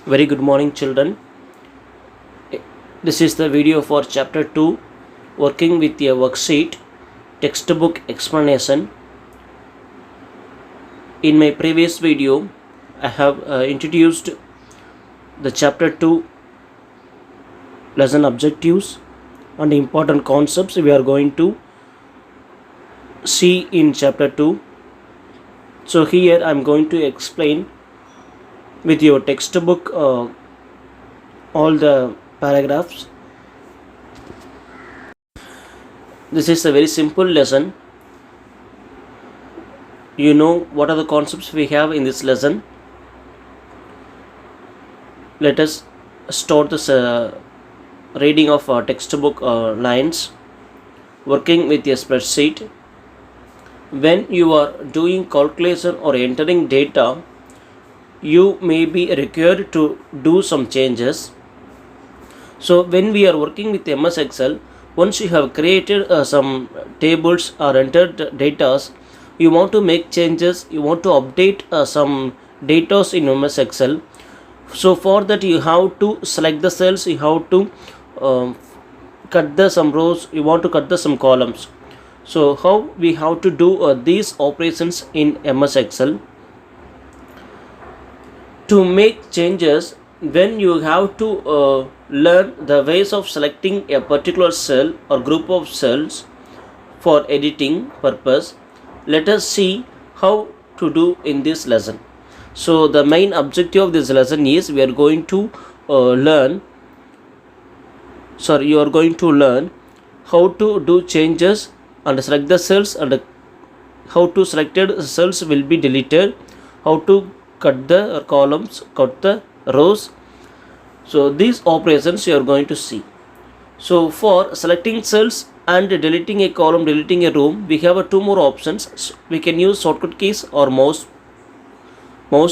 Very good morning, children. This is the video for chapter 2, working with a worksheet, textbook explanation. In my previous video, I have introduced the chapter 2 lesson objectives and important concepts we are going to see in chapter 2. So here I am going to explain with your textbook all the paragraphs. This is a very simple lesson. You know what are the concepts we have in this lesson. Let us start this reading of textbook lines. Working with a spreadsheet. When you are doing calculation or entering data, you may be required to do some changes. So when we are working with MS Excel, once you have created some tables or entered data, you want to make changes, you want to update some data in MS Excel. So for that you have to select the cells, you have to cut the some rows, you want to cut the some columns. So how we have to do these operations in MS Excel? To make changes, when you have to learn the ways of selecting a particular cell or group of cells for editing purpose, let us see how to do in this lesson. So the main objective of this lesson is we are going to you are going to learn how to do changes and select the cells, and how to selected cells will be deleted, how to cut the columns, cut the rows. So these operations you are going to see. So for selecting cells and deleting a column, deleting a row, we have two more options. We can use shortcut keys or mouse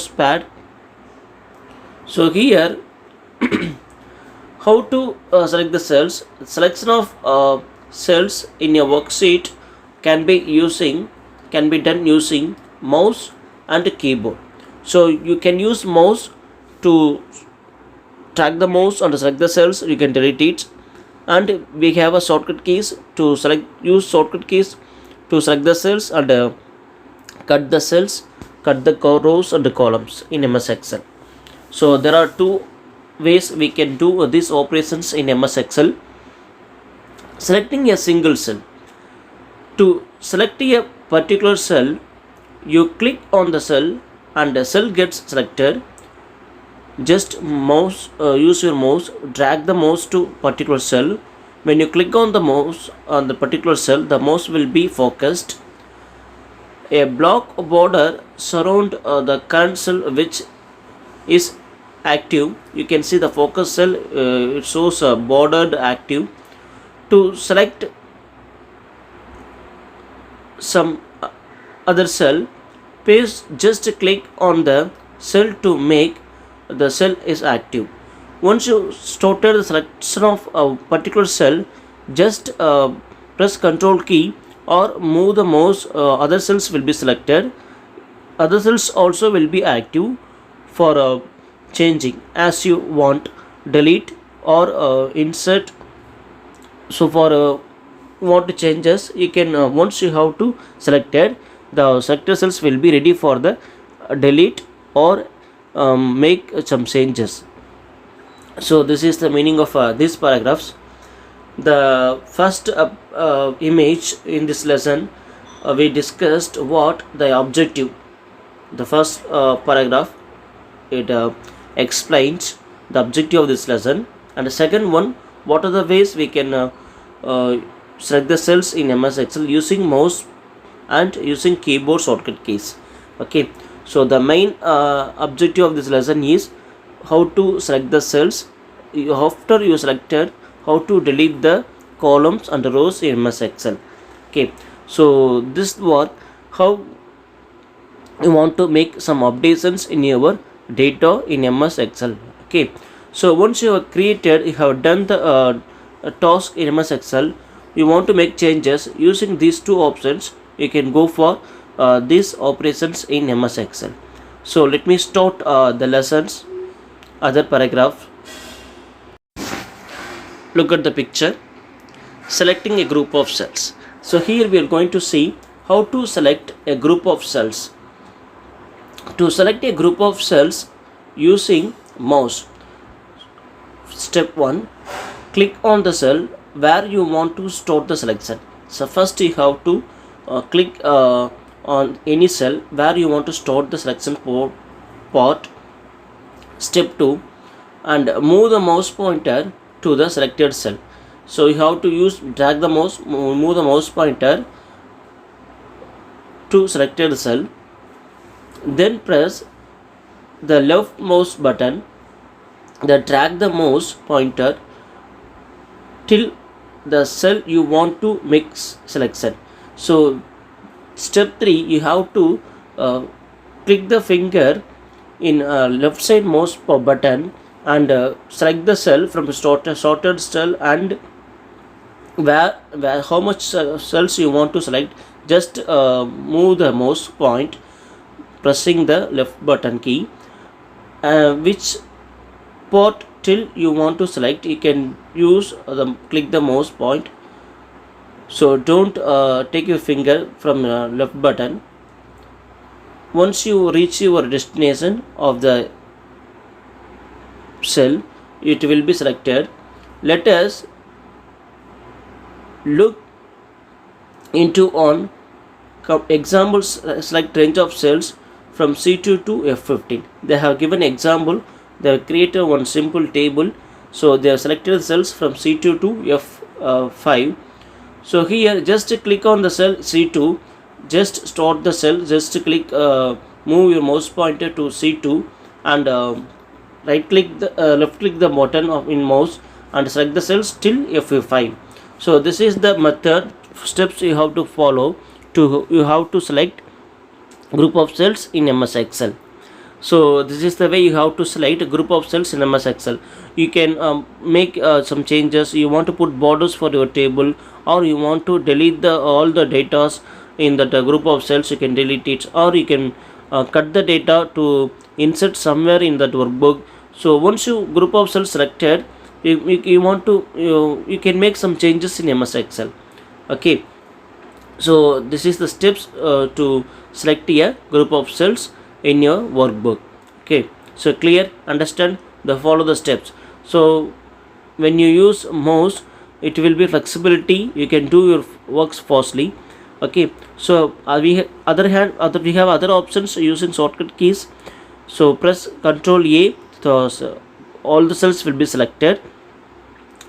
pad. So here how to select the cells. Selection of cells in a worksheet can be done using mouse and keyboard. So you can use mouse to track the mouse and select the cells, you can delete it, and we have a shortcut keys to use shortcut keys to select the cells and cut the cells, cut the rows and the columns in MS Excel. So there are two ways we can do these operations in MS Excel. Selecting a single cell. To select a particular cell, you click on the cell and the cell gets selected. Just use your mouse, drag the mouse to particular cell. When you click on the mouse on the particular cell, the mouse will be focused. A block border surround the current cell which is active. You can see the focus cell, it shows bordered active. To select some other cell, just click on the cell to make the cell is active. Once you started the selection of a particular cell, just press Ctrl key or move the mouse, other cells will be selected. Other cells also will be active for changing as you want, delete or insert. So for want to changes, you can once you have to selected, the selected cells will be ready for the delete or make some changes. So this is the meaning of these paragraphs. The first image in this lesson, we discussed what the objective. The first paragraph, it explains the objective of this lesson, and the second one, what are the ways we can select the cells in MS Excel using mouse and using keyboard shortcut keys. Okay, so the main objective of this lesson is how to select the cells. After you selected, how to delete the columns and rows in MS Excel. Okay, so this was how you want to make some updates in your data in MS Excel. Okay, so once you have created, you have done the task in MS Excel, you want to make changes using these two options, you can go for these operations in MS Excel. So let me start the lessons other paragraph. Look at the picture. Selecting a group of cells. So here we are going to see how to select a group of cells. To select a group of cells using mouse. Step 1. Click on the cell where you want to store the selection. So first you have to click on any cell where you want to store the selection part. Step 2. And move the mouse pointer to the selected cell. So you have to drag the mouse, move the mouse pointer to selected cell. Then press the left mouse button. Then drag the mouse pointer till the cell you want to make selection. So step 3, you have to click the finger in left side mouse button and select the cell from sorted cell, and where how much cells you want to select, just move the mouse point pressing the left button key, which part till you want to select you can use click the mouse point. So don't take your finger from left button. Once you reach your destination of the cell, it will be selected. Let us look into on examples. Select range of cells from C2 to F15. They have given example. They have created one simple table. So they have selected cells from C2 to F5. So here just click on the cell C2, just start the cell, just click move your mouse pointer to C2 and right click the left click the button in mouse and select the cells till F5. So this is the method, steps you have to follow you have to select group of cells in MS Excel. So this is the way you have to select a group of cells in MS Excel. You can make some changes. You want to put borders for your table, or you want to delete all the data in that group of cells, you can delete it, or you can cut the data to insert somewhere in that workbook. So once you group of cells selected, you want to you can make some changes in MS Excel. Okay, so this is the steps to select a group of cells in your workbook. Okay, so clear, understand, follow the steps. So when you use mouse, it will be flexibility, you can do your works fastly. Okay, so we have other options using shortcut keys. So press Ctrl A, so all the cells will be selected,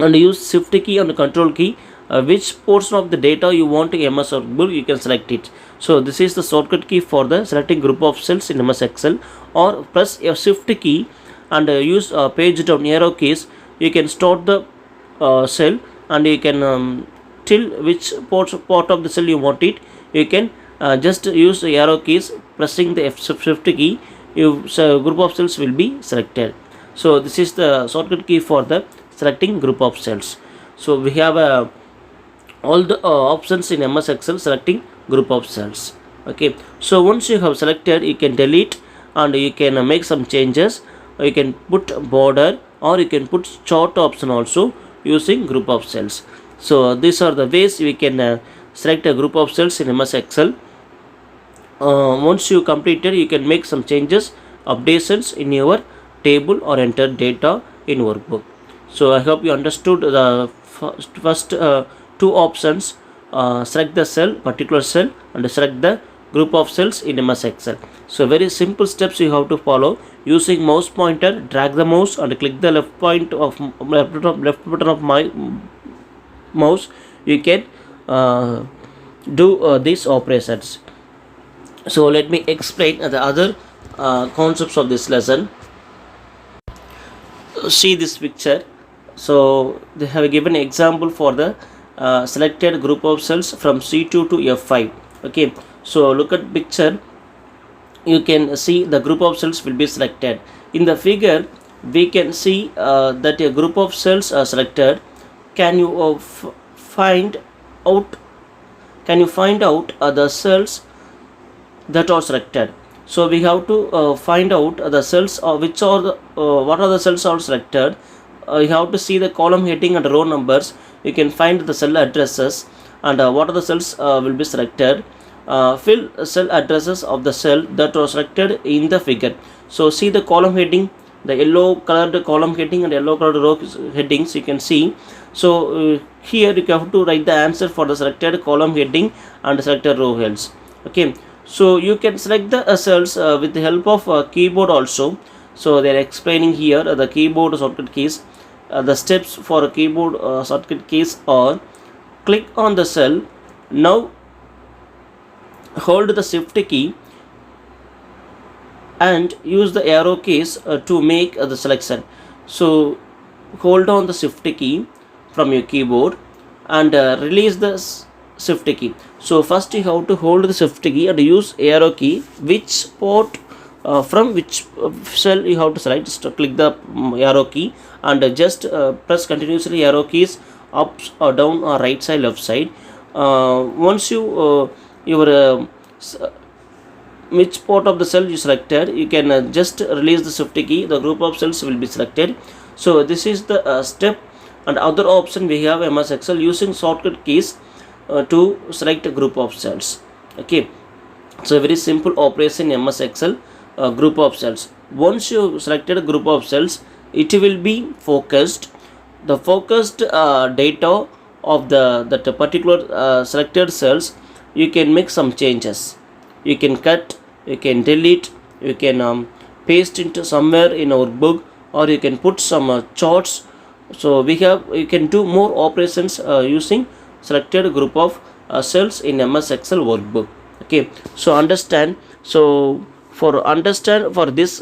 and use Shift key and Control key. Which portion of the data you want to MS Workbook, you can select it. So this is the shortcut key for the selecting group of cells in MS Excel. Or press a Shift key and use page down arrow keys. You can start the cell, and you can till which part of the cell you want it. You can just use the arrow keys, pressing the Shift key. Group of cells will be selected. So this is the shortcut key for the selecting group of cells. So we have all the options in MS Excel selecting group of cells. Okay, so once you have selected, you can delete and you can make some changes. You can put border, or you can put chart option also using group of cells. So these are the ways we can select a group of cells in MS Excel. Once you completed, you can make some changes, updations in your table, or enter data in workbook. So I hope you understood the first two options. Select the cell, particular cell, and select the group of cells in MS Excel. So very simple steps you have to follow. Using mouse pointer, drag the mouse and click the left button of my mouse. You can do these operations. So let me explain the other concepts of this lesson. See this picture. So they have given an example for the selected group of cells from C2 to F5. Okay, so look at picture. You can see the group of cells will be selected. In the figure, we can see that a group of cells are selected. Can you find out the cells that are selected? So we have to find out the cells which are the what are the cells are selected. You have to see the column heading and row numbers. You can find the cell addresses and what are the cells will be selected. Fill cell addresses of the cell that was selected in the figure. So see the column heading, the yellow colored column heading and yellow colored row headings you can see. So here you have to write the answer for the selected column heading and selected row heads. Okay, so you can select the cells with the help of keyboard also. So they are explaining here the keyboard shortcut keys. The steps for a keyboard shortcut keys are: click on the cell. Now hold the shift key and use the arrow keys to make the selection. So hold on the shift key from your keyboard and release the shift key. So first you have to hold the shift key and use arrow key. Which port from which cell you have to select, just click the arrow key and just press continuously arrow keys up or down or right side left side. Once you your which part of the cell you selected, you can just release the shift key, the group of cells will be selected. So this is the step. And other option we have MS Excel using shortcut keys to select a group of cells. Okay, so very simple operation in MS Excel. Group of cells, once you selected a group of cells, it will be focused. The focused data of that particular selected cells, you can make some changes. You can cut, you can delete, you can paste into somewhere in our book, or you can put some charts. So you can do more operations using selected group of cells in MS Excel workbook. Okay, so understand. So for this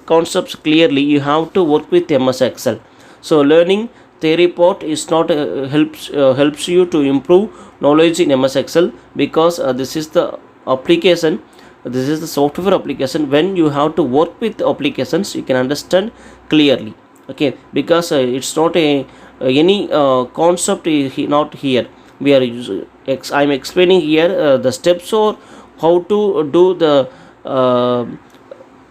concepts clearly, you have to work with MS Excel. So learning theory part is not helps you to improve knowledge in MS Excel, because this is the application, this is the software application. When you have to work with applications, you can understand clearly. Okay, because it's not any concept is not here. We are I'm explaining here the steps or how to do the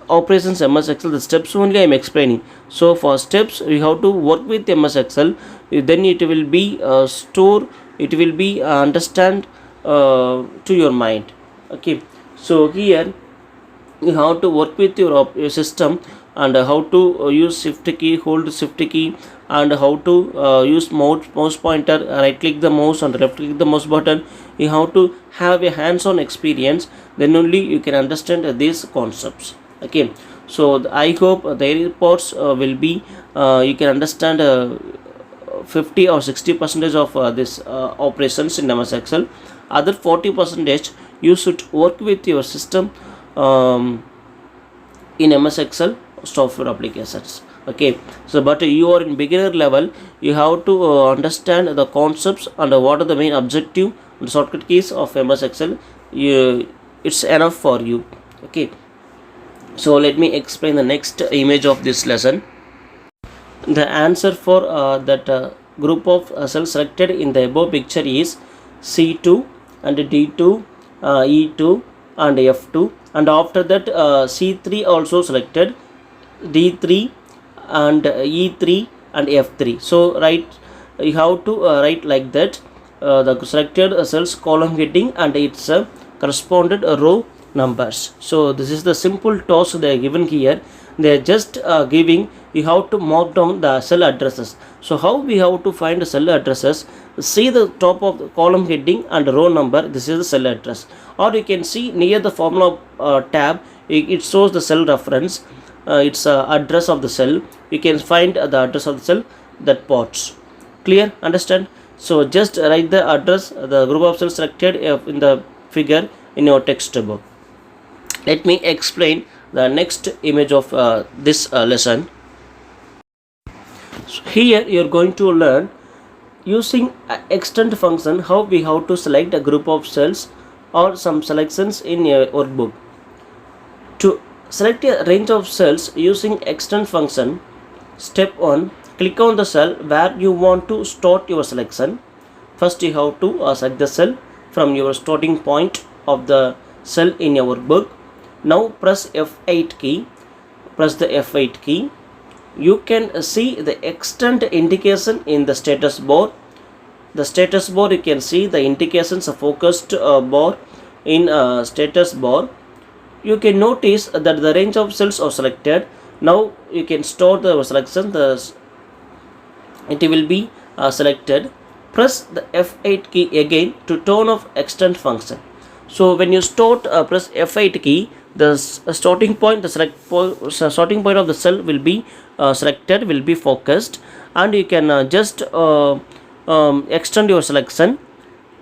operations MS Excel. The steps only I am explaining. So for steps we have to work with MS Excel, then it will be store, it will be understand to your mind. Okay, so here you have to work with your system, and how to use shift key, hold shift key, and how to use mouse pointer, right click the mouse and left click the mouse button. You have to have a hands-on experience, then only you can understand these concepts. Okay, so I hope the reports will be you can understand 50 or 60 percentage of this operations in MS Excel. Other 40 percentage you should work with your system in MS Excel software applications. Okay, so but you are in beginner level, you have to understand the concepts and what are the main objective and shortcut keys of MS Excel. It's enough for you. Okay, so let me explain the next image of this lesson. The answer for that group of cells selected in the above picture is C2 and D2, E2 and F2, and after that C3 also selected, D3 and E3 and F3. So you have to write like that, the selected cells column heading and its corresponded row numbers. So this is the simple task they are given here. They are just giving, you have to mark down the cell addresses. So how we have to find the cell addresses? See the top of the column heading and row number, this is the cell address. Or you can see near the formula tab, it shows the cell reference, its address of the cell. You can find the address of the cell, that parts. Clear? Understand? So just write the address, the group of cells selected in the figure in your text book. Let me explain the next image of this lesson. So here you are going to learn using extend function how we have to select a group of cells or some selections in your workbook. To select a range of cells using extend function, step 1, click on the cell where you want to start your selection. First you have to select the cell from your starting point of the cell in your workbook. Now press F8 key. Press the F8 key. You can see the extent indication in the status bar. The status bar, you can see the indications of focused bar in status bar. You can notice that the range of cells are selected. Now you can store the selection. It will be selected. Press the F8 key again to turn off extend function. So when you press F8 key, the starting point, starting point of the cell will be selected, will be focused, and you can just extend your selection.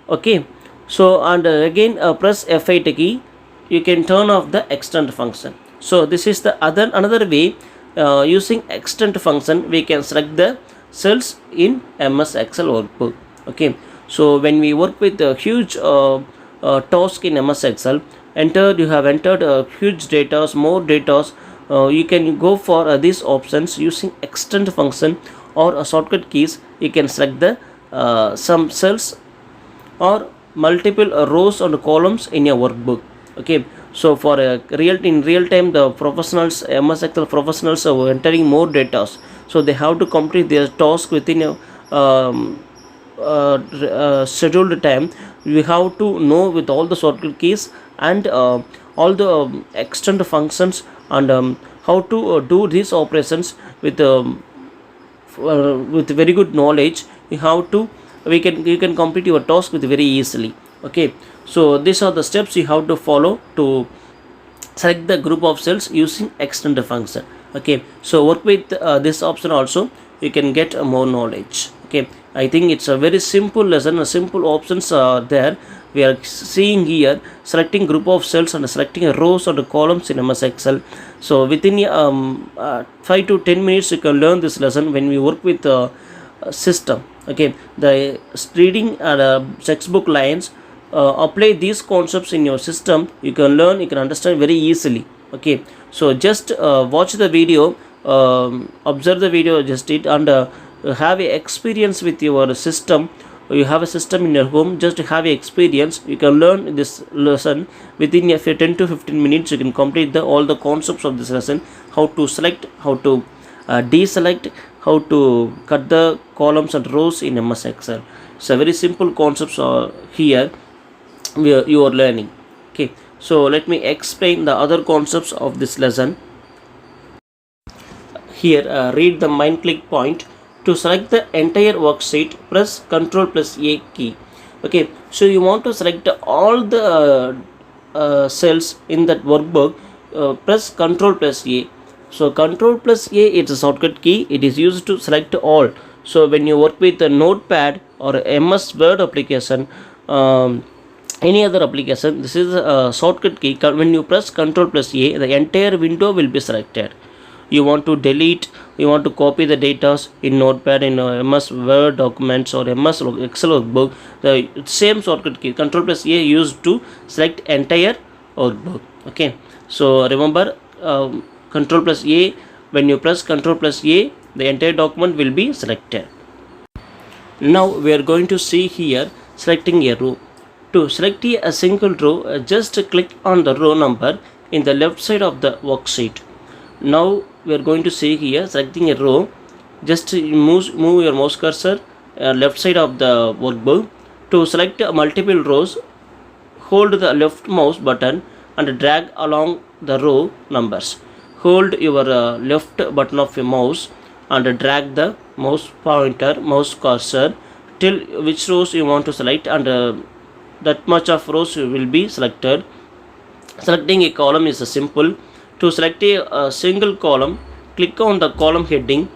Okay, so and again press F8 key, you can turn off the extend function. So this is the another way. Using extend function, we can select the cells in MS Excel workbook. Okay, so when we work with a huge task in MS Excel, you have entered huge data, more data, you can go for these options using extend function or shortcut keys. You can select the some cells or multiple rows and columns in your workbook. Okay, so for in real time, the professionals, MS Excel professionals, are entering more data, so they have to complete their task within a scheduled time. We have to know with all the shortcut keys and all the extend functions, and how to do these operations with very good knowledge. You have to you can complete your task with very easily. Okay, so these are the steps you have to follow to select the group of cells using extend function. Okay, so work with this option also, you can get more knowledge. Okay, I think it's a very simple lesson. Simple options are there. We are seeing here selecting group of cells and selecting rows or columns in MS Excel. So within 5 to 10 minutes you can learn this lesson when we work with system. Okay, the reading textbook lines, apply these concepts in your system, you can learn, you can understand very easily. Okay, so just watch the video, observe the video, just it, and have a experience with your system. You have a system in your home, just have a experience. You can learn this lesson within 10 to 15 minutes. You can complete all the concepts of this lesson, how to select, how to deselect, how to cut the columns and rows in MS Excel. So very simple concepts are here you are learning. Okay, so let me explain the other concepts of this lesson. Here read the mind click point. To select the entire worksheet, press Ctrl plus A key. Okay, so you want to select all the cells in that workbook, press Ctrl plus A. So Ctrl plus A is a shortcut key, it is used to select all. So when you work with a notepad or MS Word application, any other application, this is a shortcut key. When you press Ctrl plus A, the entire window will be selected. You want to delete, you want to copy the data in notepad, in MS Word documents or MS Excel workbook, the same shortcut key Ctrl plus A used to select entire workbook. Okay, so remember Ctrl plus A, when you press Ctrl plus A, the entire document will be selected. Now we are going to see here selecting a row. To select a single row, just click on the row number in the left side of the worksheet. Now we are going to see here selecting a row, just move your mouse cursor left side of the workbook. To select multiple rows, hold the left mouse button and drag along the row numbers. Hold your left button of your mouse and drag the mouse cursor till which rows you want to select, and that much of rows will be selected. Selecting a column is simple. To select a single column, click on the column heading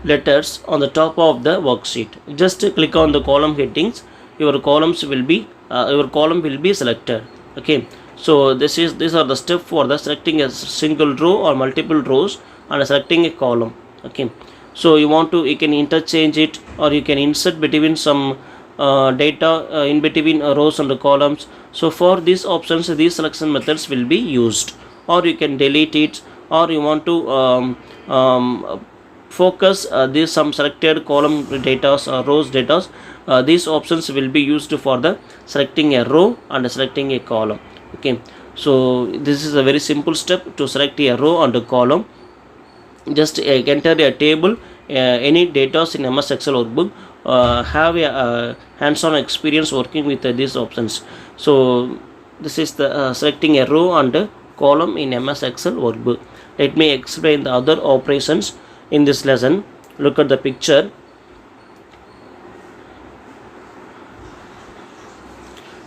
letters on the top of the worksheet. Just click on the column headings, your column will be selected. Okay, so these are the steps for the selecting a single row or multiple rows and selecting a column. Okay, so you can interchange it, or you can insert between some data in between rows and columns. So for these options, these selection methods will be used, or you can delete it, or you want to focus this some selected column data or rows data. These options will be used for the selecting a row and selecting a column. Okay, So this is a very simple step to select a row and a column. Just enter a table, any data in MS Excel workbook. Have a hands-on experience working with these options. So this is the selecting a row and a column in MS Excel workbook. Let me explain the other operations in this lesson. Look at the picture.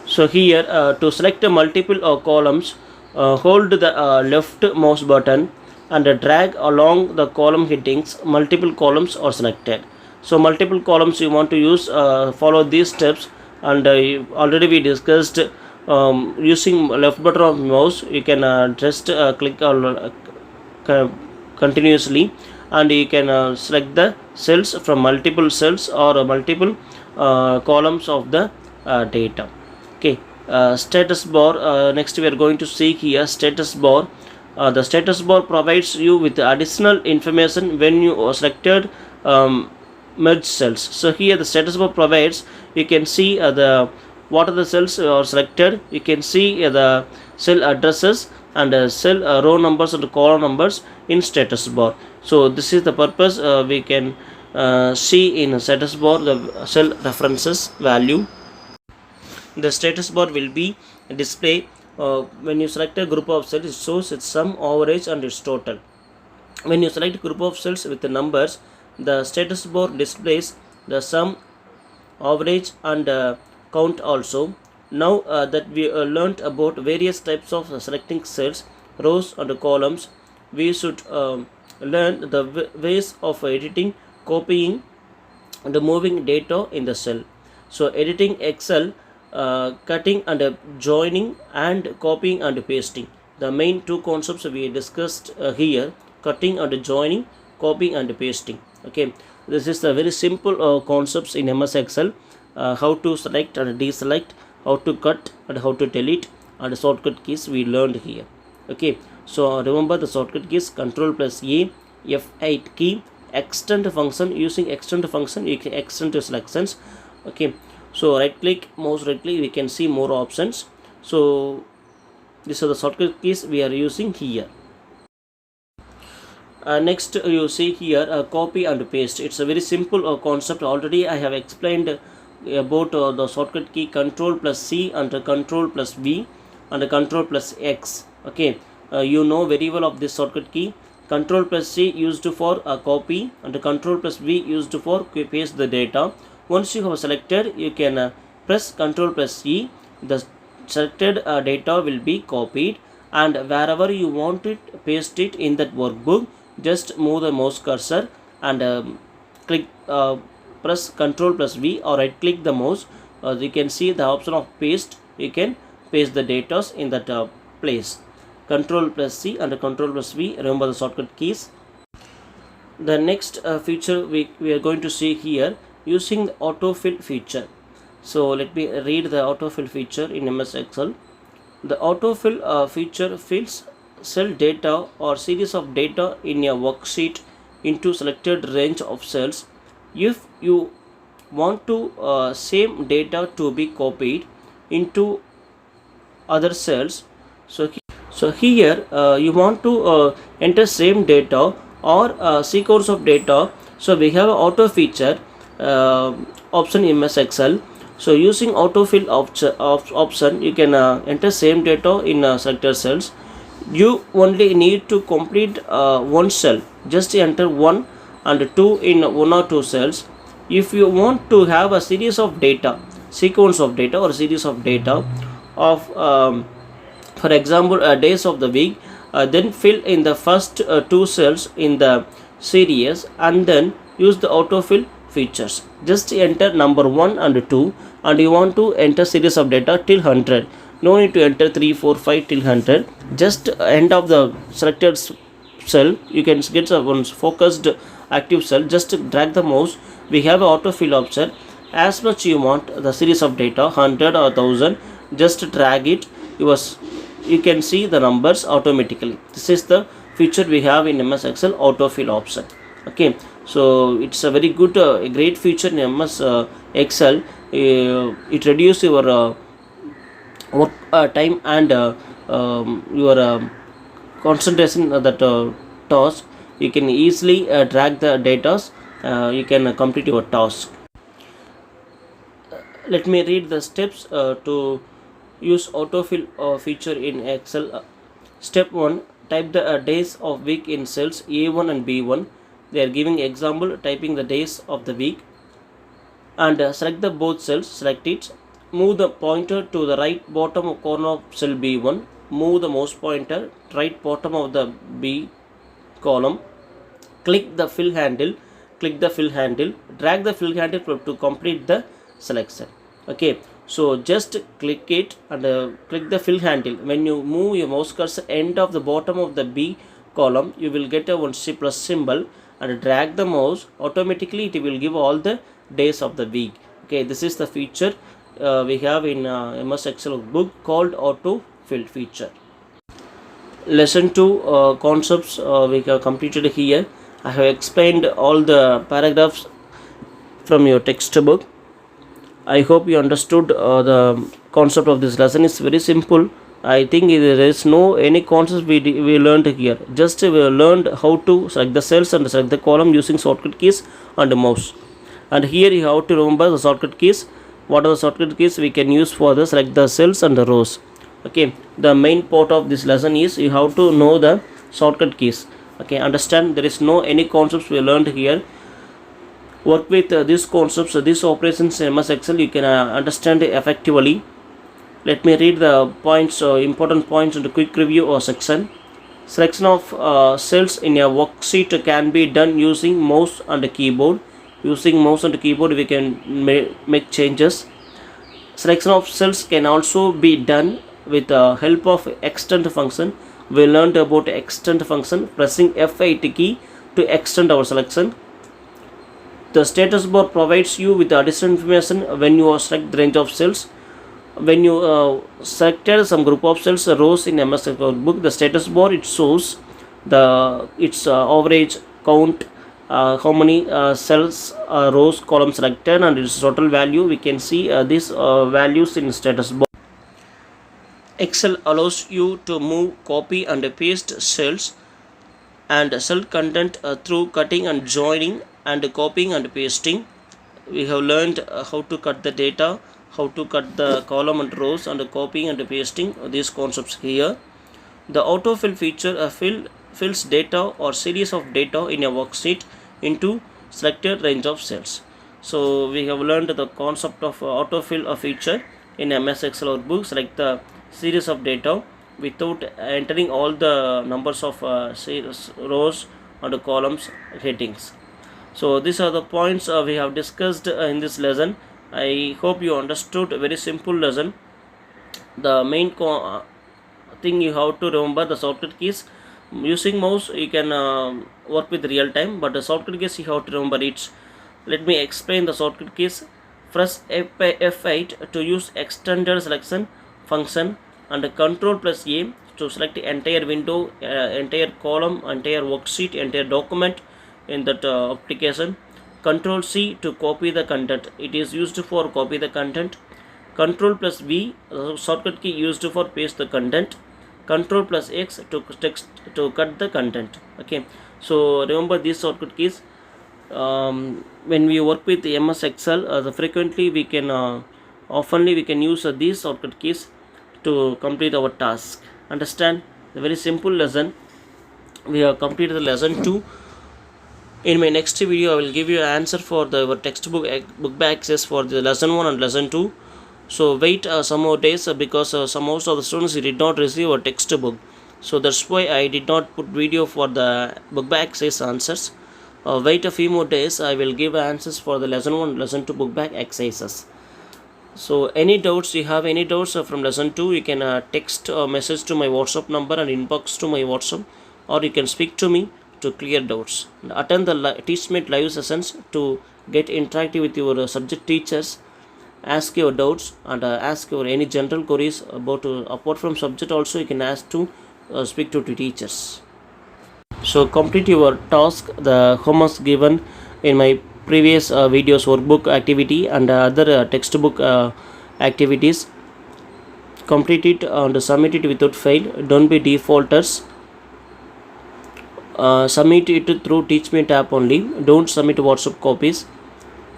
So here to select multiple columns, hold the left mouse button and drag along the column headings. Multiple columns are selected. So multiple columns you want to use, follow these steps, and already we discussed using left button of mouse. You can just click on continuously, and you can select the cells from multiple cells or multiple columns of the data. Okay, status bar. Next we are going to see here status bar. The status bar provides you with additional information when you selected merge cells. So here the status bar provides, you can see the what are the cells are selected. You can see the cell addresses and cell row numbers and column numbers in status bar. So this is the purpose. We can see in status bar the cell references value. The status bar will be display when you select a group of cells. It shows its sum, average and its total. When you select group of cells with the numbers, the status bar displays the sum, average and count also. Now that we learnt about various types of selecting cells, rows and columns, we should learn the ways of editing, copying and moving data in the cell. So editing Excel, cutting and joining, and copying and pasting. The main two concepts we discussed here: cutting and joining, copying and pasting. Okay, this is the very simple concepts in MS Excel. How to select and deselect, how to cut and how to delete, and shortcut keys we learned here. Okay, so remember the shortcut keys: Control plus A, F8 key, extend function. Using extend function you can extend to selections. Okay, so right click, mouse right click, we can see more options. So these are the shortcut keys we are using here. Next you see here copy and paste. It's a very simple concept. Already I have explained about the shortcut key Control plus C and Control plus V and Control plus X. Okay, you know very well of this shortcut key. Control plus C used for copy and Control plus V used for paste the data. Once you have selected, you can press Control plus E. The selected data will be copied, and wherever you want it, paste it in that workbook. Just move the mouse cursor and click, press Control plus V or right click the mouse. You can see the option of paste. You can paste the data in that place. Control plus C and Control plus V. Remember the shortcut keys. The next feature we are going to see here, using the autofill feature. So let me read the autofill feature in MS Excel. The autofill feature fills cell data or series of data in a worksheet into selected range of cells. If you want to same data to be copied into other cells, so here you want to enter same data or sequence of data. So we have auto feature option in MS Excel. So using autofill option, you can enter same data in selected cells. You only need to complete one cell. Just enter 1 and 2 in 1 or 2 cells. If you want to have a series of data, sequence of data or series of data of for example days of the week, then fill in the first 2 cells in the series and then use the autofill features. Just enter number 1 and 2, and you want to enter series of data till 100. No need to enter 3, 4, 5 till 100. Just end of the selected cell. You can get one focused active cell. Just drag the mouse. We have autofill option. As much you want the series of data, 100 or 1000, just drag it. You can see the numbers automatically. This is the feature we have in MS Excel, autofill option. Okay, so it's a very good a great feature in MS Excel. It reduces your work time and your concentration of that task, you can easily drag the data. You can complete your task. Let me read the steps to use autofill feature in Excel. Step 1, type the days of week in cells A1 and B1. They are giving example, typing the days of the week, and select the both cells. Select it, move the pointer to the right bottom corner of cell B1, move the mouse pointer right bottom of the B column, click the fill handle, drag the fill handle to complete the selection. Okay, so just click it and click the fill handle. When you move your mouse cursor end of the bottom of the B column, you will get a one plus symbol, and drag the mouse, automatically it will give all the days of the week. Okay, this is the feature we have in MS Excel book called auto fill feature. Lesson 2 concepts we have completed here. I have explained all the paragraphs from your textbook. I hope you understood the concept of this lesson. Is very simple. I think there is no any concept we learned here. Just we learned how to select the cells and select the column using shortcut keys and mouse. And here you have to remember the shortcut keys. What are the shortcut keys we can use for the select the cells and the rows. Okay, the main part of this lesson is you have to know the shortcut keys. Okay, understand there is no any concepts we learned here. Work with these concepts, these operations in MS Excel, you can understand effectively. Let me read the points, important points in the quick review or section. Selection of cells in a worksheet can be done using mouse and keyboard. Using mouse and keyboard we can make changes. Selection of cells can also be done with the help of extend function. We learned about extend function, pressing F8 key to extend our selection. The status bar provides you with additional information when you select the range of cells. When you selected some group of cells, rows in MS Excel book, the status bar it shows its average count, how many cells, rows, columns selected, and its total value. We can see these values in status bar. Excel allows you to move, copy and paste cells and cell content through cutting and joining and copying and pasting. We have learned how to cut the data, how to cut the column and rows, and copying and pasting these concepts here. The autofill feature fills data or series of data in a worksheet into selected range of cells. So we have learned the concept of autofill feature in MS Excel workbook. Select the series of data without entering all the numbers of rows and columns headings. So these are the points we have discussed in this lesson. I hope you understood. A very simple lesson. The main thing you have to remember the shortcut keys. Using mouse you can work with real time, but the shortcut keys you have to remember it. Let me explain the shortcut keys. Press F8 to use extended selection function, and Control plus A to select entire window, entire column, entire worksheet, entire document in that application. Control C to copy the content. It is used for copy the content. Control plus V, shortcut key used for paste the content. Control plus X to cut the content. Okay, so remember these shortcut keys. When we work with MS Excel, frequently we can oftenly we can use these shortcut keys to complete our task. Understand? A very simple lesson. We have completed the lesson 2. In my next video I will give you an answer for the textbook book back access for the lesson 1 and lesson 2. So wait some more days because most of the students did not receive a textbook. So that's why I did not put video for the book back access answers. Wait a few more days, I will give answers for the lesson 1 lesson 2 book back exercises. So any doubts, you have any doubts from lesson 2, you can text or message to my WhatsApp number and inbox to my WhatsApp, or you can speak to me to clear doubts. Attend the TeachMate live sessions to get interactive with your subject teachers. Ask your doubts and ask your any general queries about apart from subject also you can ask to speak to teachers. So complete your task, the homework given in my previous videos, workbook activity and other textbook activities. complete it and submit it without fail. Don't be defaulters. Submit it through Teach Me tab only. Don't submit WhatsApp copies.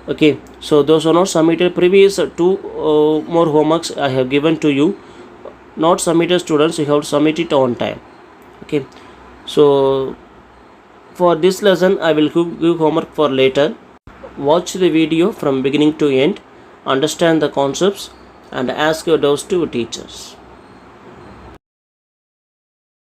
Okay, so those are not submitted. Previous two more homeworks I have given to you, not submitted students, you have to submit it on time. Okay, so for this lesson I will give homework for later. Watch the video from beginning to end, understand the concepts and ask your doubts to your teachers.